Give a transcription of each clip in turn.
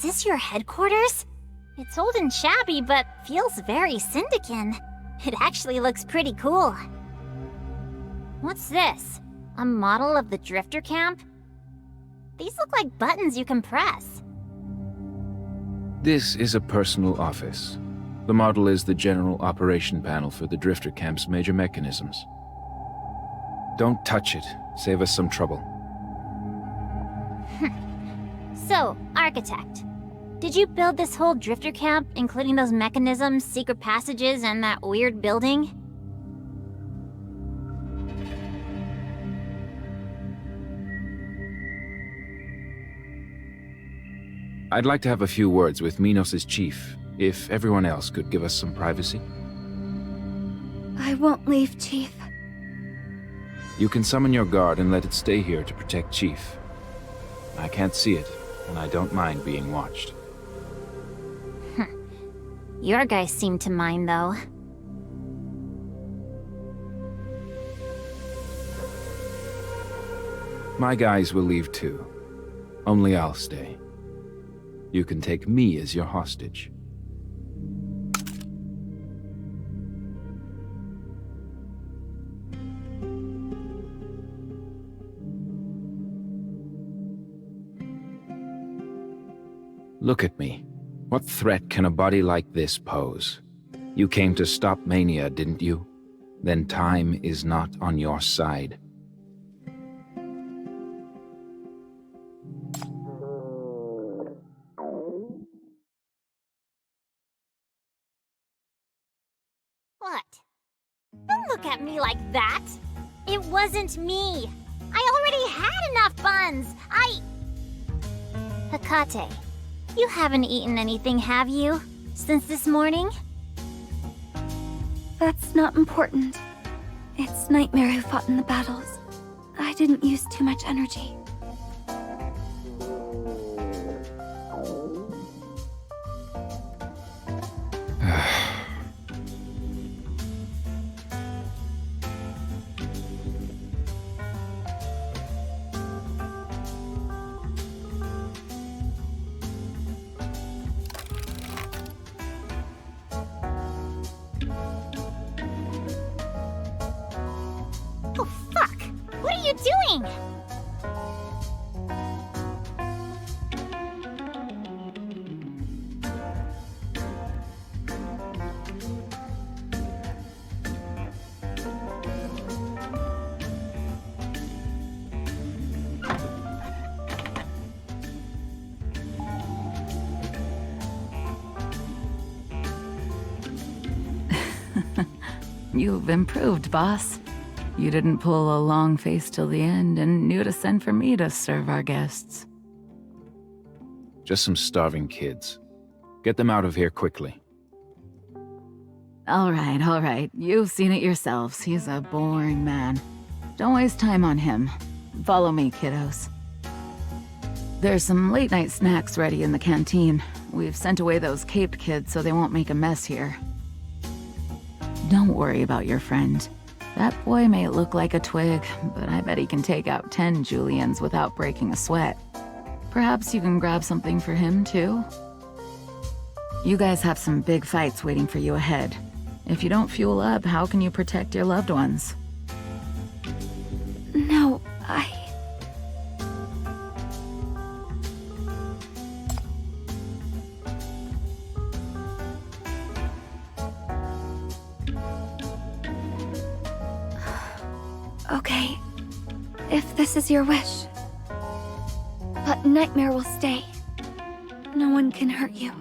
this your headquarters? It's old and shabby, but feels very Syndican. It actually looks pretty cool. What's this? A model of the Drifter Camp? These look like buttons you can press. This is a personal office. The model is the general operation panel for the Drifter Camp's major mechanisms. Don't touch it. Save us some trouble. So, Architect, did you build this whole Drifter Camp, including those mechanisms, secret passages, and that weird building? I'd like to have a few words with Minos' chief, if everyone else could give us some privacy. I won't leave, Chief. You can summon your guard and let it stay here to protect Chief. I can't see it, and I don't mind being watched. Your guys seem to mind, though. My guys will leave too. Only I'll stay. You can take me as your hostage. Look at me. What threat can a body like this pose? You came to stop Mania, didn't you? Then time is not on your side. What? Don't look at me like that! It wasn't me! I already had enough buns! Hekate, you haven't eaten anything, have you? Since this morning? That's not important. It's Nightmare who fought in the battles. I didn't use too much energy. Oh, fuck! What are you doing? You've improved, boss. You didn't pull a long face till the end and knew to send for me to serve our guests. Just some starving kids. Get them out of here quickly. All right. You've seen it yourselves. He's a boring man. Don't waste time on him. Follow me, kiddos. There's some late-night snacks ready in the canteen. We've sent away those caped kids so they won't make a mess here. Don't worry about your friend. That boy may look like a twig, but I bet he can take out 10 Julians without breaking a sweat. Perhaps you can grab something for him, too? You guys have some big fights waiting for you ahead. If you don't fuel up, how can you protect your loved ones? No, Okay, if this is your wish. But Nightmare will stay. No one can hurt you.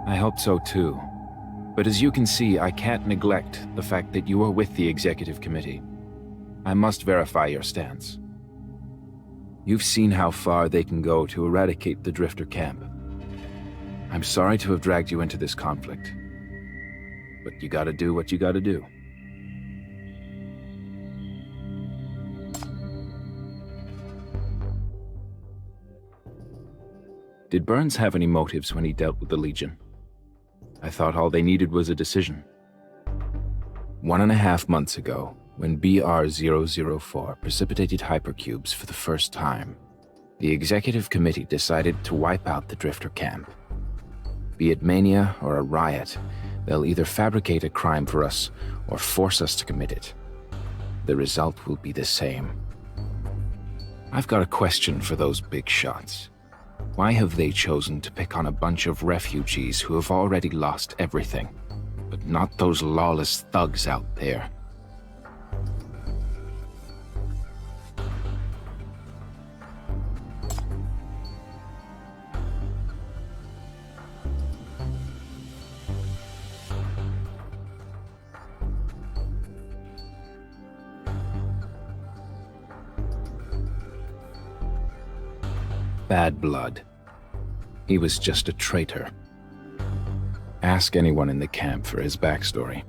I hope so too. But as you can see, I can't neglect the fact that you are with the Executive Committee. I must verify your stance. You've seen how far they can go to eradicate the Drifter camp. I'm sorry to have dragged you into this conflict, but you gotta do what you gotta do. Did Burns have any motives when he dealt with the Legion? I thought all they needed was a decision. 1.5 months ago, when BR-004 precipitated hypercubes for the first time, the executive committee decided to wipe out the Drifter camp. Be it mania or a riot, they'll either fabricate a crime for us or force us to commit it. The result will be the same. I've got a question for those big shots. Why have they chosen to pick on a bunch of refugees who have already lost everything, but not those lawless thugs out there? Bad blood. He was just a traitor. Ask anyone in the camp for his backstory.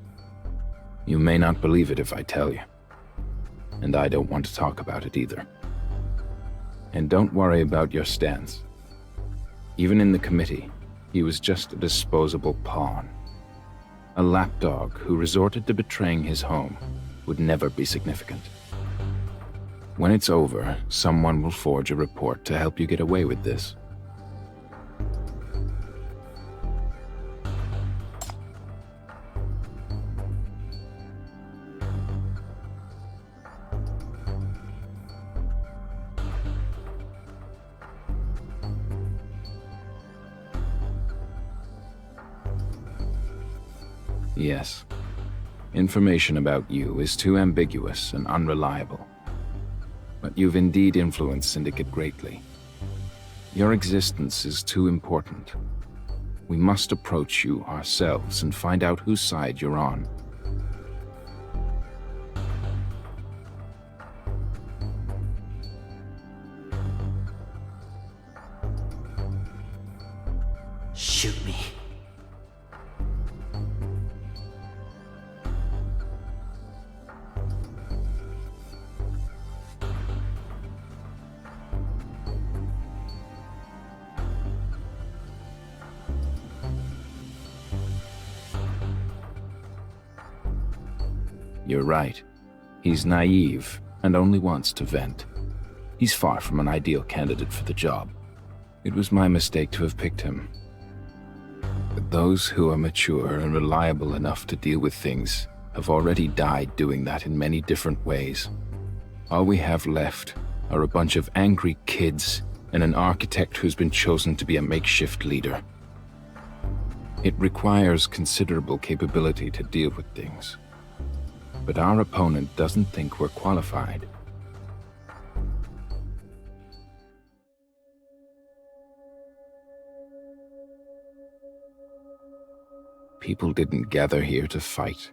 You may not believe it if I tell you. And I don't want to talk about it either. And don't worry about your stance. Even in the committee, he was just a disposable pawn. A lapdog who resorted to betraying his home would never be significant. When it's over, someone will forge a report to help you get away with this. Yes. Information about you is too ambiguous and unreliable. But you've indeed influenced Syndicate greatly. Your existence is too important. We must approach you ourselves and find out whose side you're on. Shoot me. You're right. He's naive and only wants to vent. He's far from an ideal candidate for the job. It was my mistake to have picked him. But those who are mature and reliable enough to deal with things have already died doing that in many different ways. All we have left are a bunch of angry kids and an architect who's been chosen to be a makeshift leader. It requires considerable capability to deal with things. But our opponent doesn't think we're qualified. People didn't gather here to fight.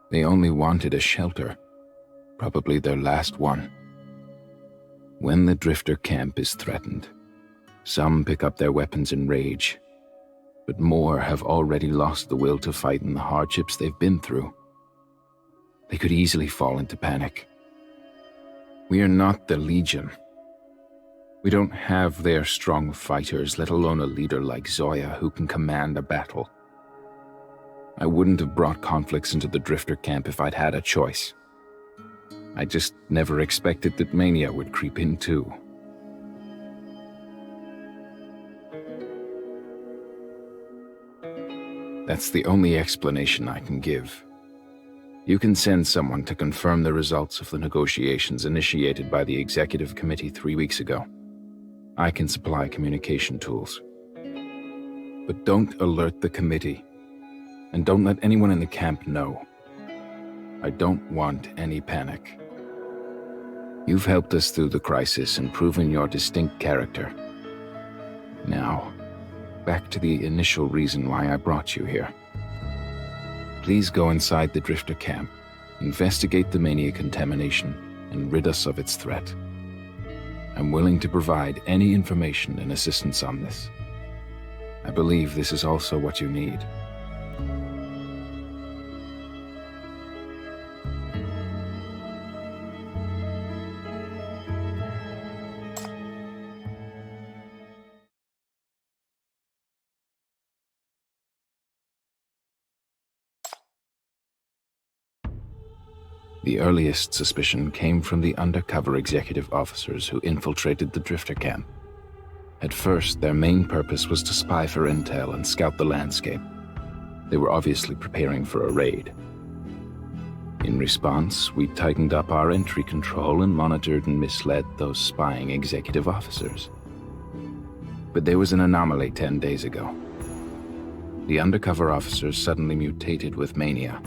They only wanted a shelter, probably their last one. When the Drifter camp is threatened, some pick up their weapons in rage, but more have already lost the will to fight in the hardships they've been through. They could easily fall into panic. We are not the Legion. We don't have their strong fighters, let alone a leader like Zoya who can command a battle. I wouldn't have brought conflicts into the Drifter camp if I'd had a choice. I just never expected that Mania would creep in too. That's the only explanation I can give. You can send someone to confirm the results of the negotiations initiated by the Executive Committee 3 weeks ago. I can supply communication tools. But don't alert the committee, and don't let anyone in the camp know. I don't want any panic. You've helped us through the crisis and proven your distinct character. Now, back to the initial reason why I brought you here. Please go inside the Drifter camp, investigate the Mania contamination, and rid us of its threat. I'm willing to provide any information and assistance on this. I believe this is also what you need. The earliest suspicion came from the undercover executive officers who infiltrated the Drifter camp. At first, their main purpose was to spy for intel and scout the landscape. They were obviously preparing for a raid. In response, we tightened up our entry control and monitored and misled those spying executive officers. But there was an anomaly 10 days ago. The undercover officers suddenly mutated with mania.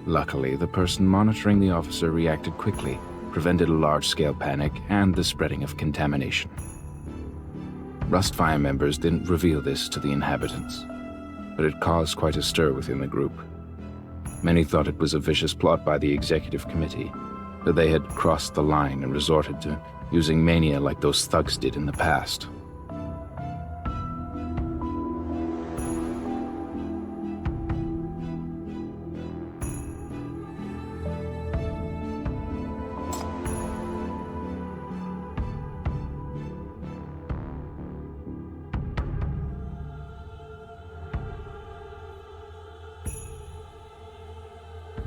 Luckily, the person monitoring the officer reacted quickly, prevented a large-scale panic and the spreading of contamination. Rustfire members didn't reveal this to the inhabitants, but it caused quite a stir within the group. Many thought it was a vicious plot by the executive committee, that they had crossed the line and resorted to using mania like those thugs did in the past.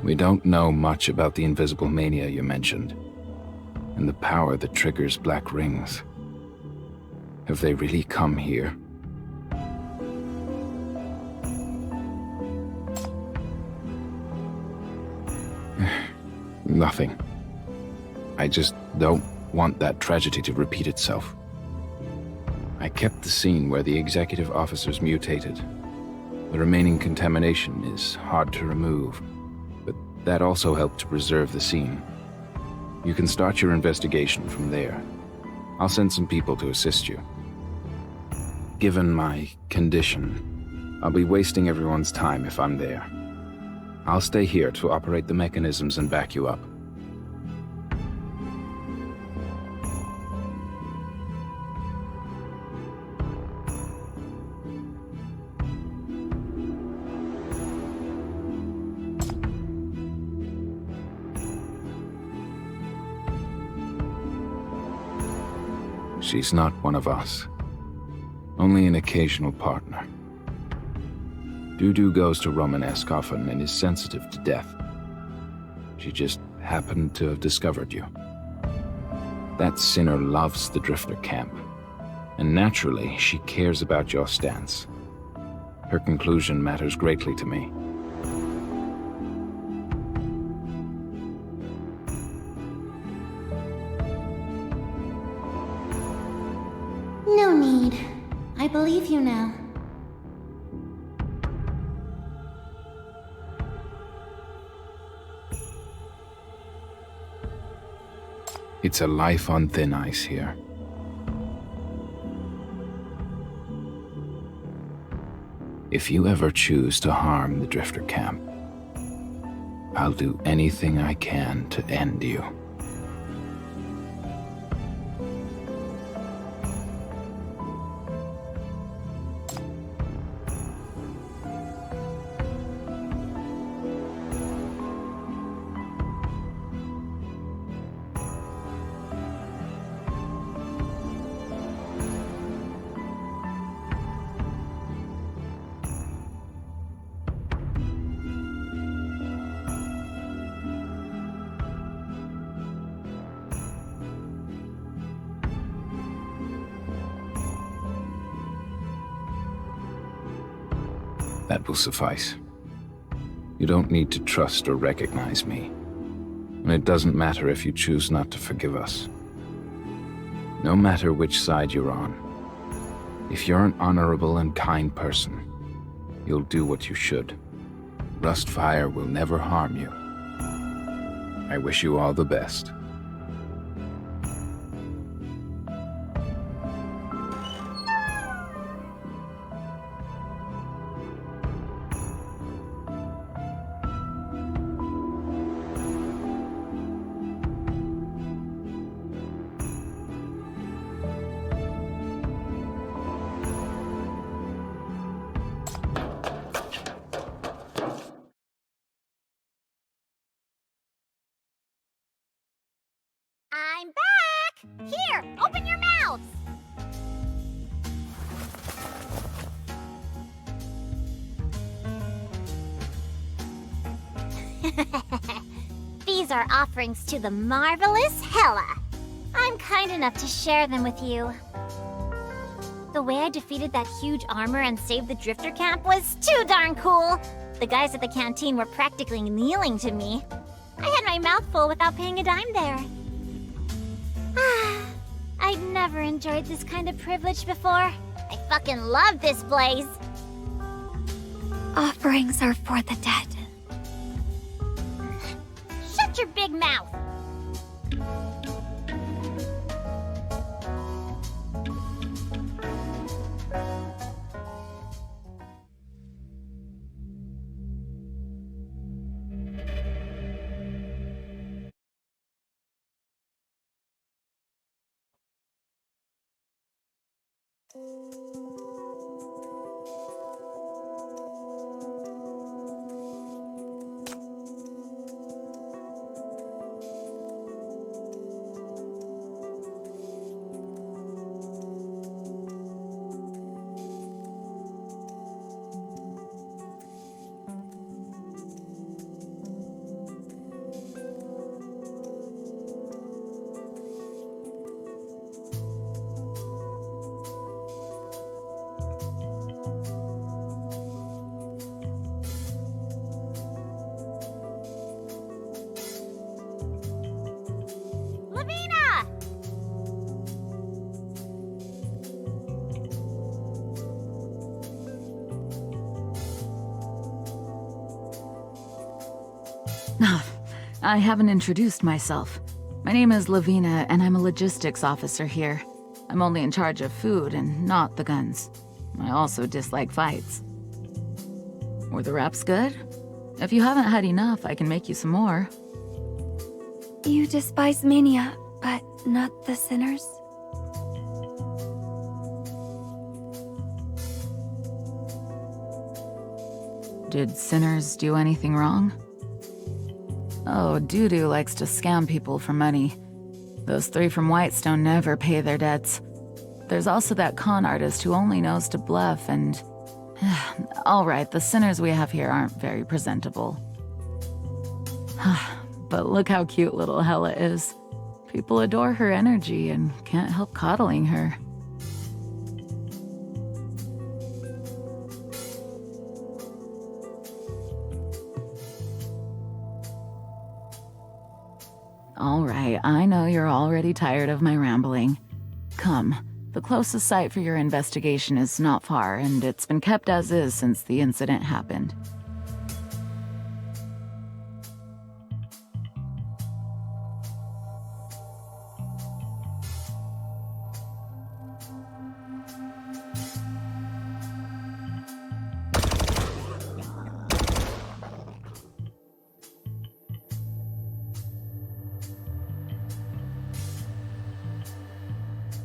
We don't know much about the invisible mania you mentioned, and the power that triggers black rings. Have they really come here? Nothing. I just don't want that tragedy to repeat itself. I kept the scene where the executive officers mutated. The remaining contamination is hard to remove, but that also helped to preserve the scene. You can start your investigation from there. I'll send some people to assist you. Given my condition, I'll be wasting everyone's time if I'm there. I'll stay here to operate the mechanisms and back you up. She's not one of us. Only an occasional partner. Dudu goes to Romanesque often and is sensitive to death. She just happened to have discovered you. That sinner loves the Drifter camp, and naturally, she cares about your stance. Her conclusion matters greatly to me. No need. I believe you now. It's a life on thin ice here. If you ever choose to harm the Drifter camp, I'll do anything I can to end you. That will suffice. You don't need to trust or recognize me. And it doesn't matter if you choose not to forgive us. No matter which side you're on, if you're an honorable and kind person, you'll do what you should. Rustfire will never harm you. I wish you all the best. I'm back! Here, open your mouths! These are offerings to the marvelous Hella. I'm kind enough to share them with you. The way I defeated that huge armor and saved the Drifter camp was too darn cool. The guys at the canteen were practically kneeling to me. I had my mouth full without paying a dime there. I'd never enjoyed this kind of privilege before. I fucking love this place. Offerings are for the dead. Shut your big mouth! Lavina! I haven't introduced myself. My name is Lavina, and I'm a logistics officer here. I'm only in charge of food and not the guns. I also dislike fights. Were the wraps good? If you haven't had enough, I can make you some more. You despise mania, but not the sinners? Did sinners do anything wrong? Oh, Dudu likes to scam people for money. Those three from Whitestone never pay their debts. There's also that con artist who only knows to bluff and... All right, the sinners we have here aren't very presentable. But look how cute little Hella is. People adore her energy and can't help coddling her. All right, I know you're already tired of my rambling. Come, the closest site for your investigation is not far, and it's been kept as is since the incident happened.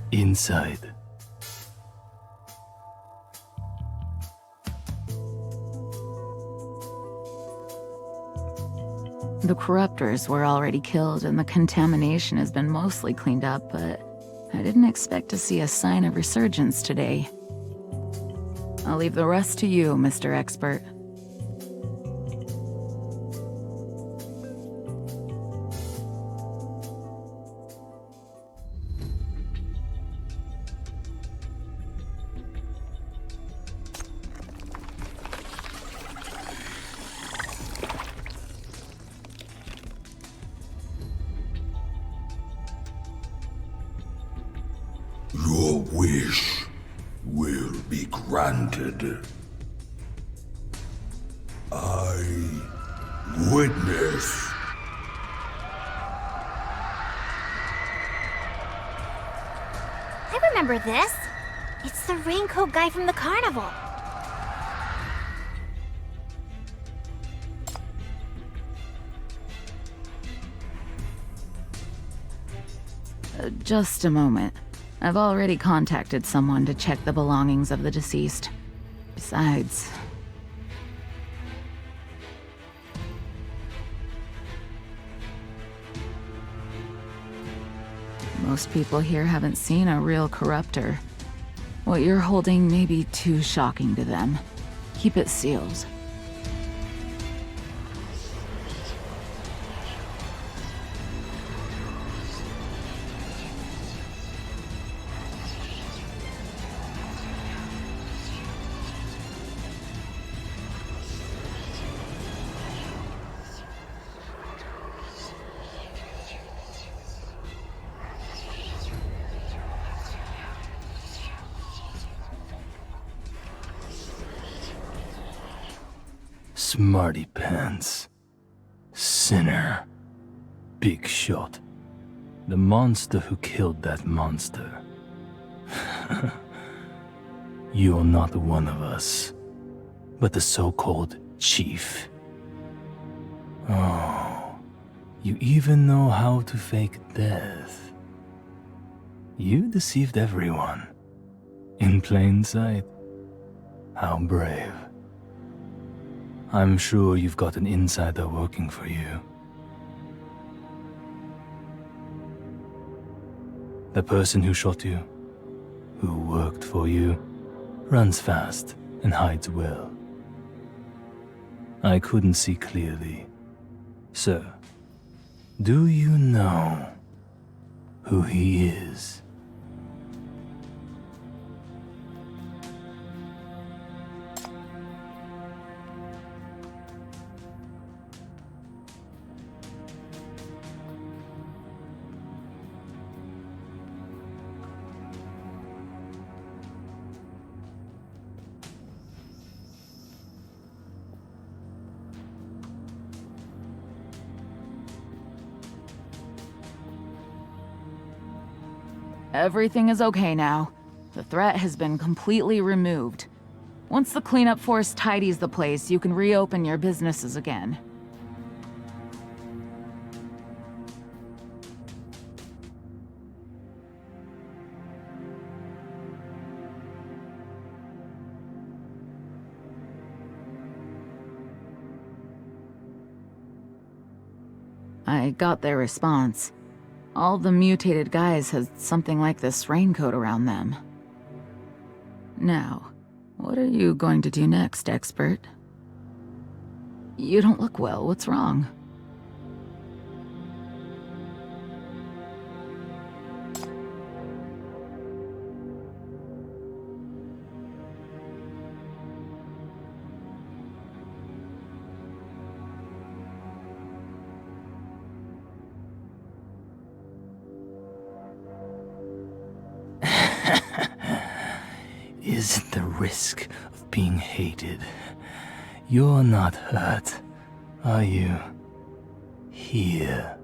Inside. The corruptors were already killed and the contamination has been mostly cleaned up, but I didn't expect to see a sign of resurgence today. I'll leave the rest to you, Mr. Expert. Your wish will be granted. I witness. I remember this. It's the raincoat guy from the carnival. Just a moment. I've already contacted someone to check the belongings of the deceased. Besides... Most people here haven't seen a real corruptor. What you're holding may be too shocking to them. Keep it sealed. Smarty pants. Sinner. Big shot. The monster who killed that monster. You're not one of us, but the so-called chief. Oh, you even know how to fake death. You deceived everyone. In plain sight. How brave. I'm sure you've got an insider working for you. The person who shot you, who worked for you, runs fast and hides well. I couldn't see clearly. Sir, do you know who he is? Everything is okay now. The threat has been completely removed. Once the cleanup force tidies the place, you can reopen your businesses again. I got their response. All the mutated guys had something like this raincoat around them. Now, what are you going to do next, expert? You don't look well. What's wrong? Isn't the risk of being hated? You're not hurt, are you? Here.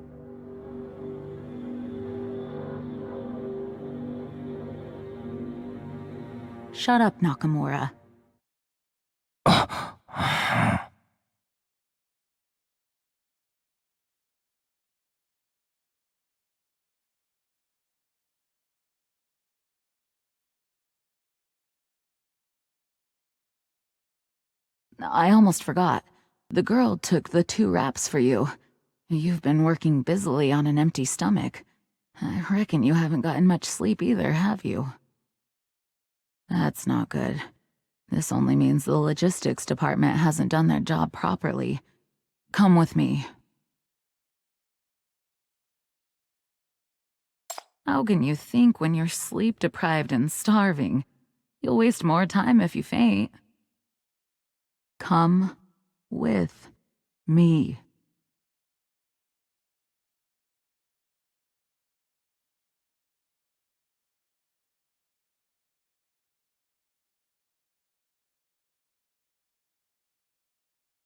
Shut up, Nakamura. I almost forgot. The girl took the 2 wraps for you. You've been working busily on an empty stomach. I reckon you haven't gotten much sleep either, have you? That's not good. This only means the logistics department hasn't done their job properly. Come with me. How can you think when you're sleep-deprived and starving? You'll waste more time if you faint. Come with me.